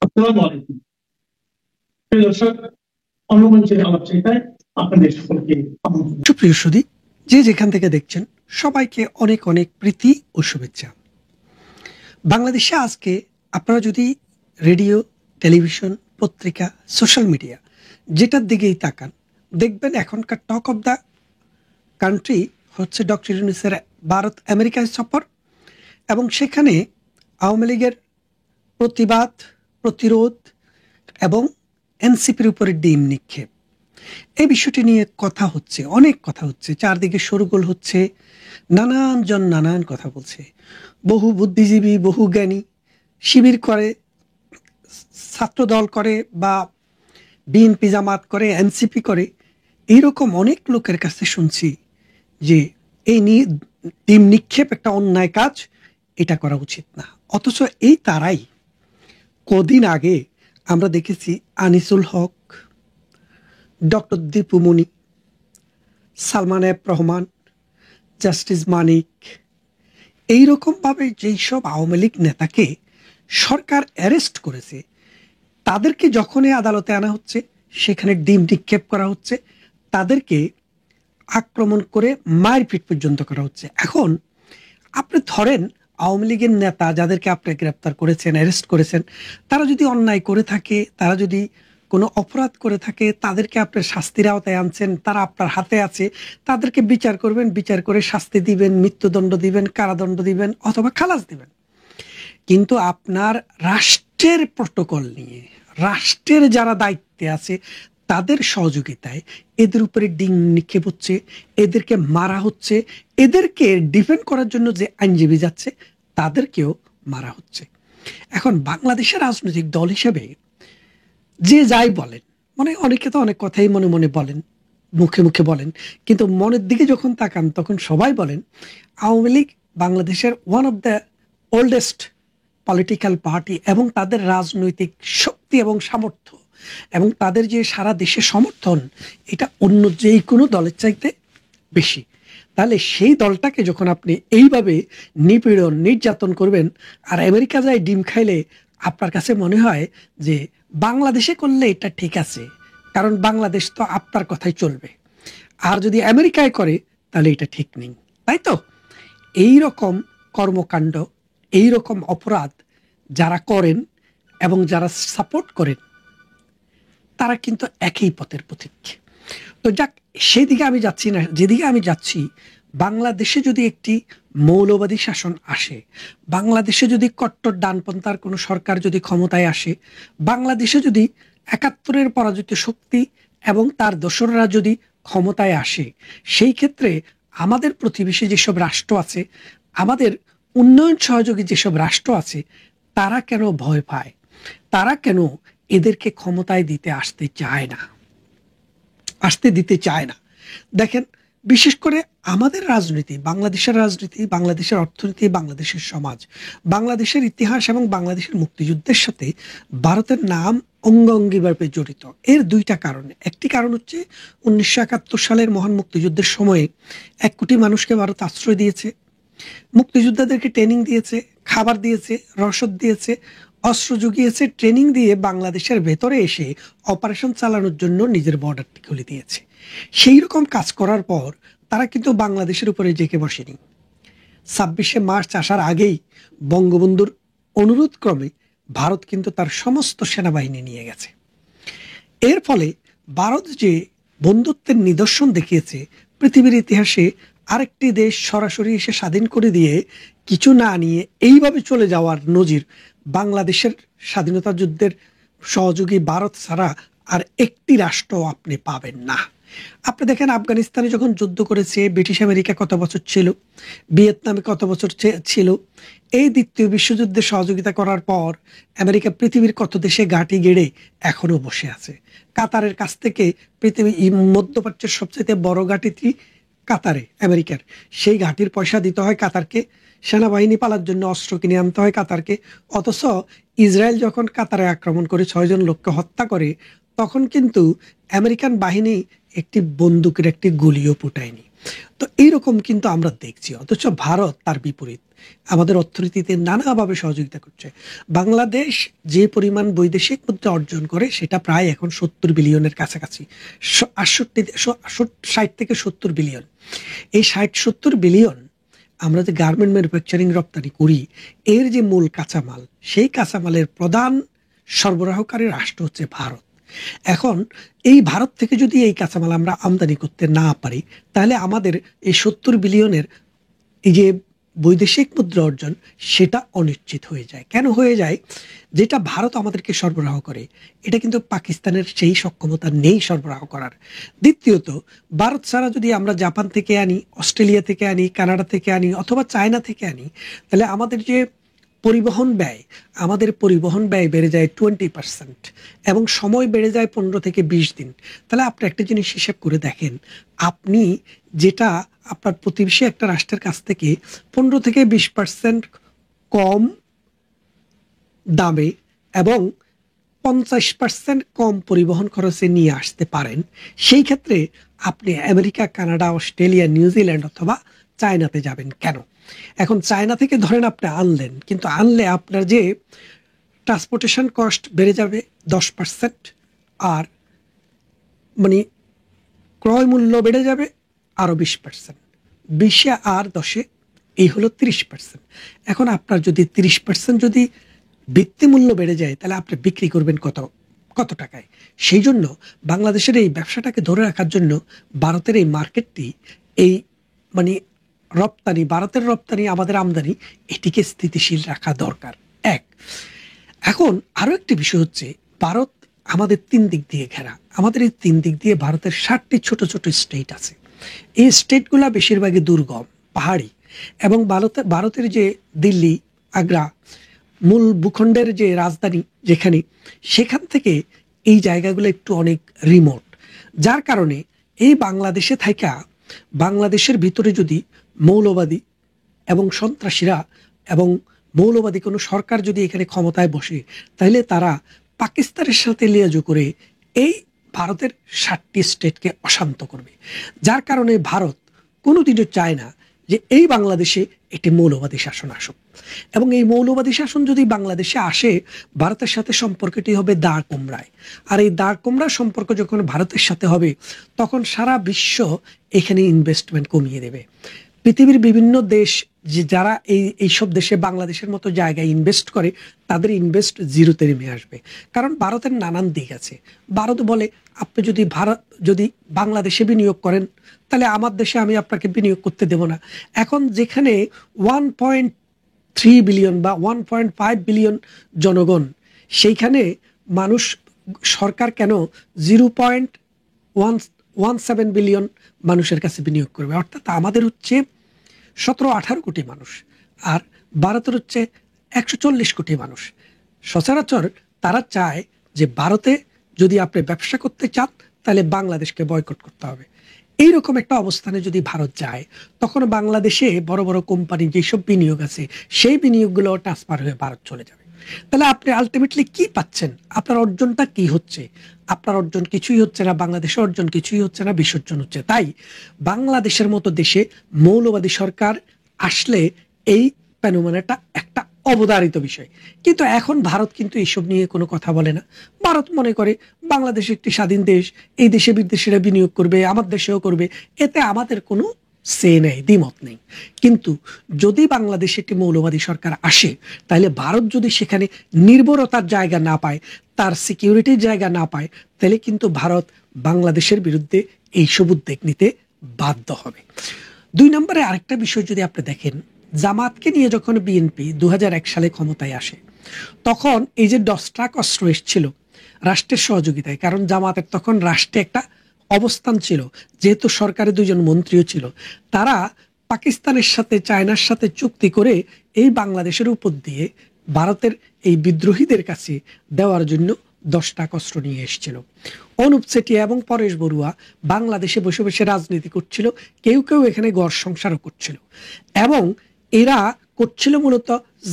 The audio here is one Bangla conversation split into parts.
আসসালামু আলাইকুম। প্রিয় দর্শক, অন্যমঞ্চের আলাপচারিতায় আপনাদের সকলকে আমন্ত্রণ। সুপ্রিয় সুধী, যে যেখান থেকে দেখছেন সবাইকে অনেক অনেক প্রীতি ও শুভেচ্ছা। বাংলাদেশে আজকে আপনারা যদি রেডিও, টেলিভিশন, পত্রিকা, সোশ্যাল মিডিয়া যেটার দিকেই তাকান, দেখবেন এখনকার টক অব দ্য কান্ট্রি হচ্ছে ডক্টর ইউনূসের ভারত আমেরিকায় সফর, এবং সেখানে আওয়ামী লীগের প্রতিবাদ, প্রতিরোধ এবং এনসিপির উপরে ডিম নিক্ষেপ, এই বিষয়টি নিয়ে কথা হচ্ছে, অনেক কথা হচ্ছে, চারদিকে শোরগোল হচ্ছে, নানান জন নানান কথা বলছে। বহু বুদ্ধিজীবী, বহু জ্ঞানী শিবির করে, ছাত্র দল করে, বা বিএনপি জামাত করে, এনসিপি করে, এইরকম অনেক লোকের কাছে শুনছি যে এই ডিম নিক্ষেপ একটা অন্যায় কাজ, এটা করা উচিত না। অথচ এই তারাই কদিন আগে আমরা দেখেছি Anisul Haque, doctor Dipu Moni, Salman F Rahman, justice Manik, এইরকমভাবে যেই সব আওয়ামী লীগ নেতাকে সরকার অ্যারেস্ট করেছে, তাদেরকে যখনই আদালতে আনা হচ্ছে সেখানে ডিম নিক্ষেপ করা হচ্ছে, তাদেরকে আক্রমণ করে মারপিট পর্যন্ত করা হচ্ছে। এখন আপনি ধরেন আওয়ামী লীগের নেতা যাদেরকে আপনি গ্রেপ্তার করেছেন, অ্যারেস্ট করেছেন, তারা যদি অন্যায় করে থাকে, তারা যদি কোনো অপরাধ করে থাকে, তাদেরকে আপনার শাস্তির আওতায় আনছেন, তারা আপনার হাতে আছে, তাদেরকে বিচার করবেন, বিচার করে শাস্তি দিবেন, মৃত্যুদণ্ড দিবেন, কারাদণ্ড দিবেন, অথবা খালাস দিবেন। কিন্তু আপনার রাষ্ট্রের প্রটোকল নিয়ে, রাষ্ট্রের যারা দায়িত্বে আছে তাদের সহযোগিতায় এদের উপরে ডিম নিক্ষেপ হচ্ছে, এদেরকে মারা হচ্ছে, এদেরকে ডিফেন্ড করার জন্য যে আইনজীবী যাচ্ছে তাদেরকেও মারা হচ্ছে। এখন বাংলাদেশের রাজনৈতিক দল হিসেবে যে যাই বলেন, মানে অনেকে তো অনেক কথাই মনে মনে বলেন, মুখে মুখে বলেন, কিন্তু মনের দিকে যখন তাকান তখন সবাই বলেন আওয়ামী লীগ বাংলাদেশের one of the oldest political party, এবং তাদের রাজনৈতিক শক্তি এবং সামর্থ্য এবং তাদের যে সারা দেশে সমর্থন, এটা অন্য যে কোনো দলের চাইতে বেশি। তাহলে সেই দলটাকে যখন আপনি এইভাবে নিপীড়ন, নির্যাতন করবেন, আর আমেরিকা যায় ডিম খাইলে আপনার কাছে মনে হয় যে বাংলাদেশে করলে এটা ঠিক আছে, কারণ বাংলাদেশ তো আপনার কথাই চলবে, আর যদি আমেরিকায় করে তাহলে এটা ঠিক নেই, তাই তো? এই রকম কর্মকাণ্ড, এই রকম অপরাধ যারা করেন এবং যারা সাপোর্ট করেন, তারা কিন্তু একই পথের পথিক। তো যাক, সেদিকে আমি যাচ্ছি না, যেদিকে আমি যাচ্ছি, বাংলাদেশে যদি একটি মৌলবাদী শাসন আসে, বাংলাদেশে যদি কট্টর ডানপন্থার কোনো সরকার যদি ক্ষমতায় আসে, বাংলাদেশে যদি একাত্তরের পরাজিত শক্তি এবং তার দোসররা যদি ক্ষমতায় আসে, সেই ক্ষেত্রে আমাদের প্রতিবেশী যেসব রাষ্ট্র আছে, আমাদের উন্নয়ন সহযোগী যেসব রাষ্ট্র আছে, তারা কেন ভয় পায়, তারা কেন এদেরকে ক্ষমতায় দিতে আসতে দিতে চায় না? দেখেন, বিশেষ করে আমাদের রাজনীতি, বাংলাদেশের রাজনীতি, বাংলাদেশের অর্থনীতি, বাংলাদেশের সমাজ, বাংলাদেশের ইতিহাস এবং বাংলাদেশের মুক্তিযুদ্ধের সাথে ভারতের নাম অঙ্গাঙ্গিভাবে জড়িত। এর দুইটা কারণে, একটি কারণ হচ্ছে 1971 সালের মহান মুক্তিযুদ্ধের সময়ে 1 কোটি মানুষকে ভারত আশ্রয় দিয়েছে, মুক্তিযোদ্ধাদেরকে ট্রেনিং দিয়েছে, খাবার দিয়েছে, রসদ দিয়েছে, অস্ত্র জুগিয়েছে, ট্রেনিং দিয়ে বাংলাদেশের ভেতরে এসে অপারেশন চালানোর জন্য নিজের বর্ডারটি খুলে দিয়েছে। সেই রকম কাজ করার পর তারা কিন্তু বাংলাদেশের উপরে জেঁকে বসেনি। 26শে মার্চ আসার আগেই বঙ্গবন্ধুর অনুরোধ ক্রমে ভারত কিন্তু তার সমস্ত সেনাবাহিনী নিয়ে গেছে। এর ফলে ভারত যে বন্ধুত্বের নিদর্শন দেখিয়েছে, পৃথিবীর ইতিহাসে আরেকটি দেশ সরাসরি এসে স্বাধীন করে দিয়ে কিছু না নিয়ে এইভাবে চলে যাওয়ার নজির বাংলাদেশের স্বাধীনতা যুদ্ধের সহযোগী ভারত ছাড়া আর একটি রাষ্ট্র আপনি পাবেন না। আপনি দেখেন, আফগানিস্তানে যখন যুদ্ধ করেছে, ব্রিটিশ আমেরিকা কত বছর ছিল, ভিয়েতনামে কত বছর ছিল, এই দ্বিতীয় বিশ্বযুদ্ধে সহযোগিতা করার পর আমেরিকা পৃথিবীর কত দেশে ঘাঁটি গেড়ে এখনো বসে আছে। কাতারের কাছ থেকে, পৃথিবী মধ্যপ্রাচ্যের সবচেয়ে বড় ঘাঁটিটি কাতারে আমেরিকার, সেই ঘাঁটির পয়সা দিতে হয় কাতারকে, সেনাবাহিনী পালার জন্য অস্ত্র কিনে আনতে হয় কাতারকে। অথচ ইসরায়েল যখন কাতারে আক্রমণ করে 6 জন লোককে হত্যা করে, তখন কিন্তু আমেরিকান বাহিনী একটি বন্দুকের একটি গুলিও ফুটায়নি। তো এইরকম কিন্তু আমরা দেখছি, অথচ ভারত তার বিপরীত আমাদের অর্থনীতিতে নানাভাবে সহযোগিতা করছে। বাংলাদেশ যে পরিমাণ বৈদেশিক মুদ্রা অর্জন করে সেটা প্রায় এখন 70 বিলিয়নের কাছাকাছি, 60 থেকে 70 বিলিয়ন। এই 60-70 বিলিয়ন আমরা যে গার্মেন্ট ম্যানুফ্যাকচারিং রপ্তানি করি, এর যে মূল কাঁচামাল, সেই কাঁচামালের প্রধান সরবরাহকারী রাষ্ট্র হচ্ছে ভারত। এখন এই ভারত থেকে যদি এই কাঁচামাল আমরা আমদানি করতে না পারি, তাহলে আমাদের এই 70 বিলিয়নের এই যে বৈদেশিক মুদ্রা অর্জন, সেটা অনিশ্চিত হয়ে যায়। কেন হয়ে যায়? যেটা ভারত আমাদেরকে সরবরাহ করে, এটা কিন্তু পাকিস্তানের সেই সক্ষমতা নেই সরবরাহ করার। দ্বিতীয়ত, ভারত ছাড়া যদি আমরা জাপান থেকে আনি, অস্ট্রেলিয়া থেকে আনি, কানাডা থেকে আনি অথবা চায়না থেকে আনি, তাহলে আমাদের যে পরিবহন ব্যয় বেড়ে যায় 20%, এবং সময় বেড়ে যায় 15 থেকে 20 দিন। তাহলে আপনি একটা জিনিস হিসেব করে দেখেন, আপনি যেটা আপনার প্রতিবেশী একটা রাষ্ট্রের কাছ থেকে 15 থেকে 20% কম দামে এবং 50% কম পরিবহন খরচে নিয়ে আসতে পারেন, সেই ক্ষেত্রে আপনি আমেরিকা, কানাডা, অস্ট্রেলিয়া, নিউজিল্যান্ড অথবা চায়নাতে যাবেন কেন? এখন চায়না থেকে ধরেন আপনি আনলেন, কিন্তু আনলে আপনার যে ট্রান্সপোর্টেশন কস্ট বেড়ে যাবে 10%, আর মানে ক্রয় মূল্য বেড়ে যাবে আরও 20%। 20 আর 10 এই হলো 30%। এখন আপনার যদি 30% যদি ভিত্তিমূল্য বেড়ে যায়, তাহলে আপনি বিক্রি করবেন কত টাকায়? সেই জন্য বাংলাদেশের এই ব্যবসাটাকে ধরে রাখার জন্য ভারতের এই মার্কেটটি, এই মানে ভারতের রপ্তানি আমাদের আমদানি, এটিকে স্থিতিশীল রাখা দরকার। এখন আরো একটি বিষয় হচ্ছে, ভারত আমাদের 3 দিক দিয়ে ঘেরা। আমাদের এই 3 দিক দিয়ে ভারতের 60টি ছোট ছোট স্টেট আছে। এই স্টেটগুলা বেশিরভাগই দুর্গম, পাহাড়ি, এবং ভারতের যে দিল্লি, আগ্রা, মূল ভূখণ্ডের যে রাজধানী যেখানে, সেখান থেকে এই জায়গাগুলো একটু অনেক রিমোট। যার কারণে এই বাংলাদেশে থাকা, বাংলাদেশের ভিতরে যদি মৌলবাদী এবং সন্ত্রাসীরা এবং মৌলবাদী কোনো সরকার যদি এখানে ক্ষমতায় বসে, তাহলে তারা পাকিস্তানের সাথে লিয়াজো করে এই ভারতের 60টি স্টেটকে অশান্ত করবে। যার কারণে ভারত কোনোদিনও চায় না যে এই বাংলাদেশে একটি মৌলবাদী শাসন আসুক, এবং এই মৌলবাদী শাসন যদি বাংলাদেশে আসে, ভারতের সাথে সম্পর্কটি হবে দাঁড় কোমড়ায়। আর এই দাঁড় কোমড়ার সম্পর্ক যখন ভারতের সাথে হবে, তখন সারা বিশ্ব এখানে ইনভেস্টমেন্ট কমিয়ে দেবে। পৃথিবীর বিভিন্ন দেশ যারা এইসব দেশে বাংলাদেশের মতো জায়গায় ইনভেস্ট করে, তাদের ইনভেস্ট জিরোতে নেমে আসবে। কারণ ভারতের নানান দিক আছে। ভারত বলে, আপনি যদি বাংলাদেশে বিনিয়োগ করেন, তাহলে আমার দেশে আমি আপনাকে বিনিয়োগ করতে দেব না। এখন যেখানে 1.3 বিলিয়ন বা 1.5 বিলিয়ন জনগণ, সেইখানে সরকার কেন 0.17 বিলিয়ন মানুষের কাছে বিনিয়োগ করবে? অর্থাৎ আমাদের হচ্ছে 17-18 কোটি মানুষ, আর ভারতের হচ্ছে 140 কোটি মানুষ। সচরাচর তারা চায় যে ভারতে যদি আপনি ব্যবসা করতে চান, তাহলে বাংলাদেশকে বয়কট করতে হবে। এইরকম একটা অবস্থানে যদি ভারত যায়, তখন বাংলাদেশে বড় বড় কোম্পানি যেসব বিনিয়োগ আছে, সেই বিনিয়োগগুলো ট্রান্সফার হয়ে ভারত চলে যাবে। তাহলে আপনি আলটিমেটলি কি পাচ্ছেন? আপনার অর্জনটা কি হচ্ছে? আপনার অর্জন কিছুই হচ্ছে না, বাংলাদেশের অর্জন কিছুই হচ্ছে না, বিসর্জন হচ্ছে। তাই বাংলাদেশের মতো দেশে মৌলবাদী সরকার আসলে এই ফেনোমেনাটা একটা অবধারিত বিষয়। কিন্তু এখন ভারত কিন্তু এইসব নিয়ে কোনো কথা বলে না। ভারত মনে করে বাংলাদেশ একটি স্বাধীন দেশ, এই দেশে বিদেশিরা বিনিয়োগ করবে, আমার দেশেও করবে, এতে আমাদের কোনো সে নেই, দ্বিমত নেই। কিন্তু যদি বাংলাদেশে একটি মৌলবাদী সরকার আসে, তাহলে ভারত যদি সেখানে নির্ভরতার জায়গা না পায়, তার সিকিউরিটির জায়গা না পায়, তাহলে কিন্তু ভারত বাংলাদেশের বিরুদ্ধে এইসব উদ্যোগ নিতে বাধ্য হবে। 2 নম্বরে আরেকটা বিষয় যদি আপনি দেখেন, জামাতকে নিয়ে যখন বিএনপি 2001 সালে ক্ষমতায় আসে, তখন এই যে 10 ট্রাক অস্ত্র এসেছিল রাষ্ট্রের সহযোগিতায়, কারণ জামাতের তখন রাষ্ট্রে একটা অবস্থান ছিল, যেহেতু সরকারে 2 জন মন্ত্রীও ছিল, তারা পাকিস্তানের সাথে, চায়নার সাথে চুক্তি করে এই বাংলাদেশের উপর দিয়ে ভারতের এই বিদ্রোহীদের কাছে দেওয়ার জন্য 10 ট্রাক অস্ত্র নিয়ে এসেছিল। অনুপ চেটিয়া এবং পরেশ বড়ুয়া বাংলাদেশে বসে বসে রাজনীতি করছিল, কেউ কেউ এখানে ঘর সংসারও করছিল, এবং এরা করছিল মূলত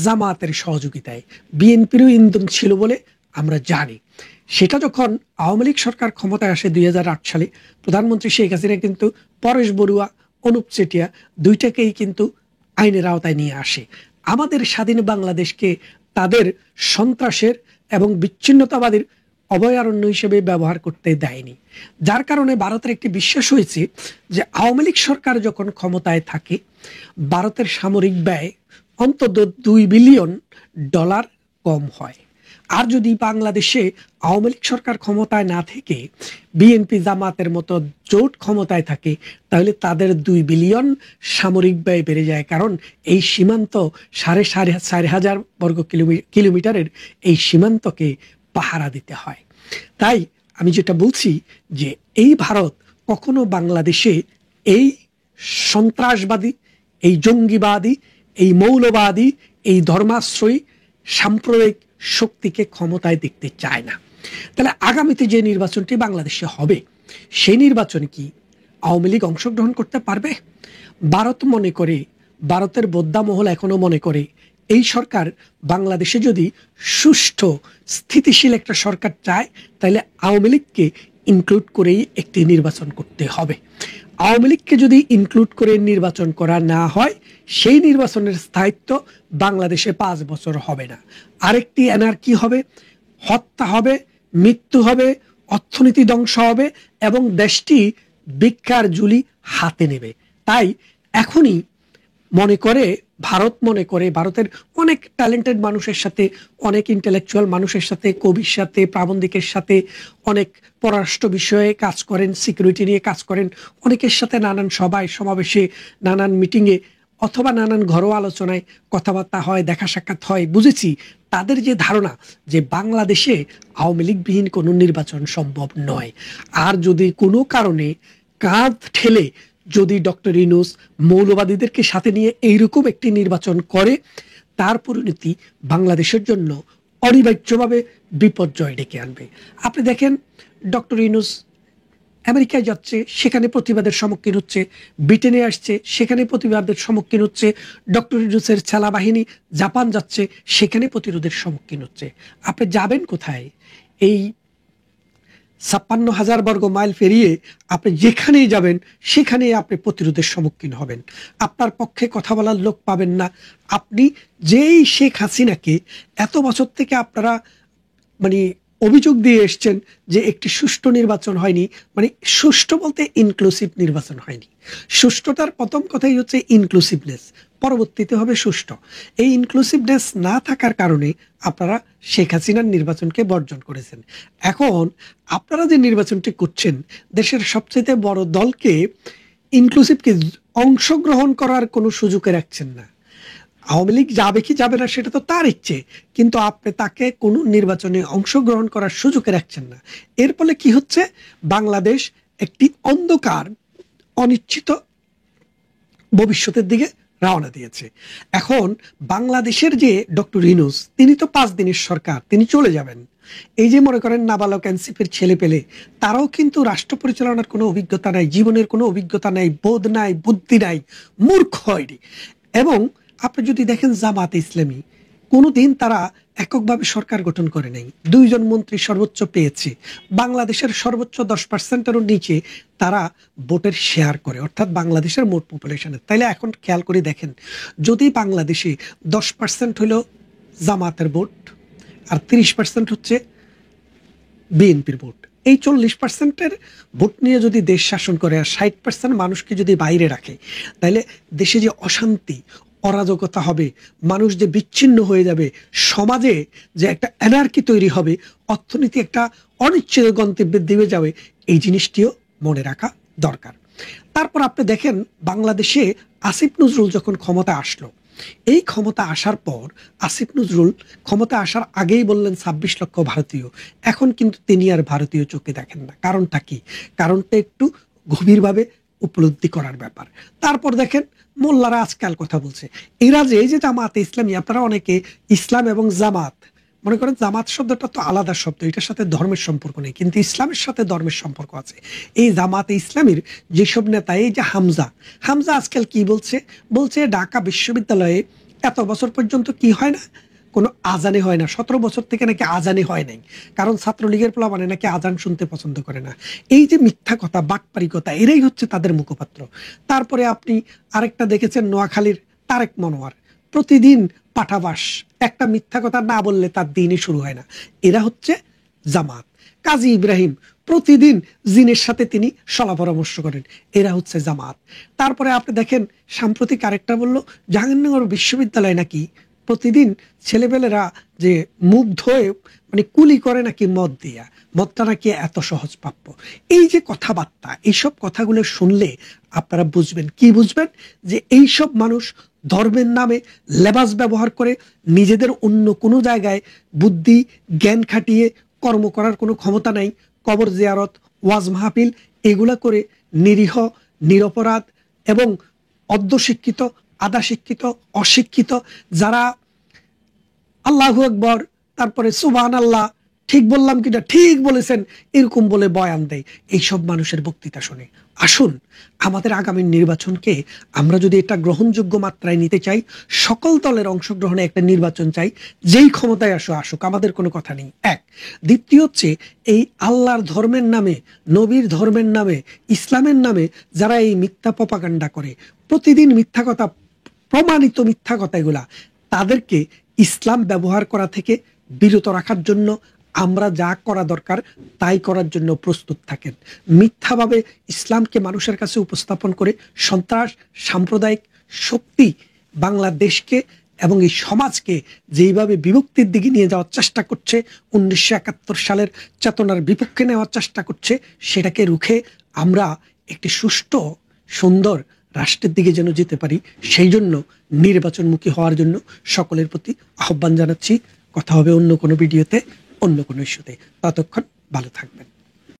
জামাতের সহযোগিতায়। বিএনপিরও ইন্ধন ছিল বলে আমরা জানি। সেটা যখন আওয়ামী লীগ সরকার ক্ষমতায় আসে 2008 সালে, প্রধানমন্ত্রী শেখ হাসিনা কিন্তু পরেশ বড়ুয়া, অনুপ চেটিয়া দুইটাকেই কিন্তু আইনের আওতায় নিয়ে আসে। আমাদের স্বাধীন বাংলাদেশকে তাদের সন্ত্রাসের এবং বিচ্ছিন্নতাবাদীর অভয়ারণ্য হিসেবে ব্যবহার করতে দেয়নি, যার কারণে ভারতের একটি বিশ্বাস হয়েছে যে আওয়ামী লীগ সরকার যখন ক্ষমতায় থাকে ভারতের সামরিক ব্যয় অন্তত $2 বিলিয়ন কম হয়। আর যদি বাংলাদেশে আওয়ামী লীগ সরকার ক্ষমতায় না থেকে বিএনপি জামাতের মতো জোট ক্ষমতায় থাকে তাহলে তাদের 2 বিলিয়ন সামরিক ব্যয় বেড়ে যায়, কারণ এই সীমান্ত 4,500 বর্গ কিলোমিটারের এই সীমান্তকে পাহারা দিতে হয়। তাই আমি যেটা বলছি যে এই ভারত কখনো বাংলাদেশে এই সন্ত্রাসবাদী, এই জঙ্গিবাদী, এই মৌলবাদী, এই ধর্মাশ্রয়ী সাম্প্রদায়িক শক্তিকে ক্ষমতায় দেখতে চায় না। তাহলে আগামীতে যে নির্বাচনটি বাংলাদেশে হবে সেই নির্বাচনে কি আওয়ামী লীগ অংশগ্রহণ করতে পারবে? ভারত মনে করে, ভারতের বোদ্ধা মহল এখনো মনে করে এই সরকার বাংলাদেশে যদি সুষ্ঠু স্থিতিশীল একটা সরকার চায় তাহলে আওয়ামী লীগকে ইনক্লুড করেই একটি নির্বাচন করতে হবে। আওয়ামী লীগকে যদি ইনক্লুড করে নির্বাচন করা না হয় সেই নির্বাচনের স্থায়িত্ব বাংলাদেশে 5 বছর হবে না। আরেকটি এনার্কি হবে, হত্যা হবে, মৃত্যু হবে, অর্থনীতি ধ্বংস হবে এবং দেশটি ভিক্ষার ঝুলি হাতে নেবে। তাই এখনই মনে করে ভারতের অনেক ট্যালেন্টেড মানুষের সাথে, অনেক ইন্টেলেকচুয়াল মানুষের সাথে, কবির সাথে, প্রাবন্ধিকের সাথে, অনেক পররাষ্ট্র বিষয়ে কাজ করেন, সিকিউরিটি নিয়ে কাজ করেন, অনেকের সাথে নানান সভায় সমাবেশে, নানান মিটিংয়ে অথবা নানান ঘরোয়া আলোচনায় কথাবার্তা হয়, দেখা সাক্ষাৎ হয়। বুঝেছি তাদের যে ধারণা যে বাংলাদেশে আওয়ামী লীগবিহীন কোনো নির্বাচন সম্ভব নয়। আর যদি কোনো কারণে কাঁধ ঠেলে যদি ডক্টর ইউনূস মৌলবাদীদেরকে সাথে নিয়ে এইরকম একটি নির্বাচন করে তার পরিণতি বাংলাদেশের জন্য অনিবার্যভাবে বিপর্যয় ডেকে আনবে। আপনি দেখেন ডক্টর ইউনূস আমেরিকায় যাচ্ছে, সেখানে প্রতিবাদের সম্মুখীন হচ্ছে, ব্রিটেনে আসছে, সেখানে প্রতিবাদের সম্মুখীন হচ্ছে, ডক্টর ইউনূসের সেনা বাহিনী জাপান যাচ্ছে, সেখানে প্রতিরোধের সম্মুখীন হচ্ছে। আপনি যাবেন কোথায়? এই 56,000 বর্গ মাইল পেরিয়ে আপনি যেখানেই যাবেন সেখানেই আপনি প্রতিরোধের সম্মুখীন হবেন। আপনার পক্ষে কথা বলার লোক পাবেন না। আপনি যেই শেখ হাসিনাকে এত বছর থেকে আপনারা মানে অভিযোগ দিয়ে এসছেন যে একটি সুষ্ঠু নির্বাচন হয়নি, মানে সুষ্ঠু বলতে ইনক্লুসিভ নির্বাচন হয়নি। সুষ্ঠুতার প্রথম কথাই হচ্ছে ইনক্লুসিভনেস, পরবর্তীতে হবে সুষ্ঠু। এই ইনক্লুসিভনেস না থাকার কারণে আপনারা শেখ হাসিনার নির্বাচনকে বর্জন করেছেন। এখন আপনারা যে নির্বাচনটি করছেন দেশের সবচেয়ে বড় দলকে ইনক্লুসিভকে অংশগ্রহণ করার কোনো সুযোগে রাখছেন না। আওয়ামী লীগ যাবে কি যাবে না সেটা তো তার ইচ্ছে, কিন্তু আপনি তাকে কোনো নির্বাচনে অংশগ্রহণ করার সুযোগে রাখছেন না। এর ফলে কি হচ্ছে? বাংলাদেশ একটি অন্ধকার অনিশ্চিত ভবিষ্যতের দিকে রওনা দিয়েছে। এখন বাংলাদেশের যে ডক্টর ইউনূস তিনি তো 5 দিনের সরকার, তিনি চলে যাবেন। এই যে মনে করেন নাবালক এনসিপির ছেলে পেলে তারাও কিন্তু রাষ্ট্র পরিচালনার কোনো অভিজ্ঞতা নাই, জীবনের কোনো অভিজ্ঞতা নাই, বোধ নাই, বুদ্ধি নাই, মূর্খ হয়নি। এবং আপনি যদি দেখেন জামাত ইসলামী কোনোদিন তারা এককভাবে সরকার গঠন করে নাই, 2 জন মন্ত্রী সর্বোচ্চ পেয়েছে। বাংলাদেশের সর্বোচ্চ 10%-এরও নিচে তারা ভোটের শেয়ার করে, অর্থাৎ বাংলাদেশের মোট পপুলেশনের। তাইলে এখন খেয়াল করে দেখেন, যদি বাংলাদেশে 10% হলো জামাতের ভোট আর 30% হচ্ছে বিএনপির ভোট, এই 40%-এর ভোট নিয়ে যদি দেশ শাসন করে আর 60% মানুষকে যদি বাইরে রাখে, তাহলে দেশে যে অশান্তি, অরাজকতা হবে, মানুষ যে বিচ্ছিন্ন হয়ে যাবে, সমাজে যে একটা এনার্কি তৈরি হবে, অর্থনীতি একটা অনিশ্চিত গন্তব্যের দিকে যাবে, এই জিনিসটিও মনে রাখা দরকার। তারপর আপনি দেখেন বাংলাদেশে আসিফ নজরুল যখন ক্ষমতা আসলো, এই ক্ষমতা আসার পর আসিফ নজরুল ক্ষমতা আসার আগেই বললেন 26 লক্ষ ভারতীয়, এখন কিন্তু তিনি আর ভারতীয় চোখে দেখেন না। কারণটা কি? কারণটা একটু গভীরভাবে উপলব্ধি করার ব্যাপার। তারপর দেখেন মোল্লারা আজকাল কথা বলছে, এরা যে এই যে জামাতে ইসলামী, আপনারা অনেকে ইসলাম এবং জামাত মনে করেন, জামাত শব্দটা তো আলাদা শব্দ, এটার সাথে ধর্মের সম্পর্ক নেই, কিন্তু ইসলামের সাথে ধর্মের সম্পর্ক আছে। এই জামাতে ইসলামীর যেসব নেতা, এই যে হামজা আজকাল কি বলছে, ঢাকা বিশ্ববিদ্যালয়ে এত বছর পর্যন্ত কি হয় না, কোনো আজানে হয় না, 17 বছর থেকে নাকি আজানে হয় নাই, কারণ ছাত্রলীগের পোলা মানে নাকি আজান শুনতে পছন্দ করে না। এই যে মিথ্যা কথা, বাটপারিকতা, এরাই হচ্ছে তাদের মুখপাত্র। তারপরে আপনি আরেকটা দেখেছেন, নোয়াখালীর তারেক মনোয়ার, প্রতিদিন পাঠাবাস, একটা মিথ্যা কথা না বললে তার দিনই শুরু হয় না। এরা হচ্ছে জামাত। কাজী ইব্রাহিম, প্রতিদিন জিনের সাথে তিনি সলা পরামর্শ করেন, এরা হচ্ছে জামাত। তারপরে আপনি দেখেন সাম্প্রতিক আরেকটা বলল, জাহাঙ্গীরনগর বিশ্ববিদ্যালয় নাকি প্রতিদিন ছেলেপেলেরা যে মুগ্ধ হয়ে মানে কুলি করে নাকি মদ দিয়া, মদটা নাকি এত সহজ প্রাপ্য। এই যে কথাবার্তা, এইসব কথাগুলো শুনলে আপনারা বুঝবেন, কি বুঝবেন, যে এইসব মানুষ ধর্মের নামে লেবাস ব্যবহার করে নিজেদের অন্য কোনো জায়গায় বুদ্ধি জ্ঞান খাটিয়ে কর্ম করার কোনো ক্ষমতা নাই। কবর জিয়ারত, ওয়াজ মাহফিল, এগুলা করে নিরীহ, নিরপরাধ এবং অর্ধশিক্ষিত, আধা শিক্ষিত, অশিক্ষিত যারা আল্লাহু আকবার, তারপরে সুবহানাল্লাহ, ঠিক বললাম কিনা, ঠিক বলেছেন, এরকম বলে বয়ান দেয়, এইসব মানুষের বক্তৃতা শুনে। আসুন, আমাদের আগামী নির্বাচনকে আমরা যদি এটা গ্রহণযোগ্য মাত্রায় নিতে চাই, সকল দলের অংশগ্রহণে একটা নির্বাচন চাই, যেই ক্ষমতায় আসুক, আমাদের কোনো কথা নেই। এক, দ্বিতীয় হচ্ছে এই আল্লাহর ধর্মের নামে, নবীর ধর্মের নামে, ইসলামের নামে যারা এই মিথ্যা প্রপাগান্ডা করে, প্রতিদিন মিথ্যা কথা, প্রমাণিত মিথ্যা কথা, এগুলা তাদেরকে ইসলাম ব্যবহার করা থেকে বিরত রাখার জন্য আমরা যা করা দরকার তাই করার জন্য প্রস্তুত থাকেন। মিথ্যাভাবে ইসলামকে মানুষের কাছে উপস্থাপন করে সন্ত্রাস, সাম্প্রদায়িক শক্তি বাংলাদেশকে এবং এই সমাজকে যেইভাবে বিভক্তির দিকে নিয়ে যাওয়ার চেষ্টা করছে, 1971 সালের চেতনার বিপক্ষে নেওয়ার চেষ্টা করছে, সেটাকে রুখে আমরা একটি সুষ্ঠু, সুন্দর রাষ্ট্রের দিকে যেন যেতে পারি, সেই জন্য নির্বাচনমুখী হওয়ার জন্য সকলের প্রতি আহ্বান জানাচ্ছি। কথা হবে অন্য কোনো ভিডিওতে, অন্য কোনো ইস্যুতে। ততক্ষণ ভালো থাকবেন।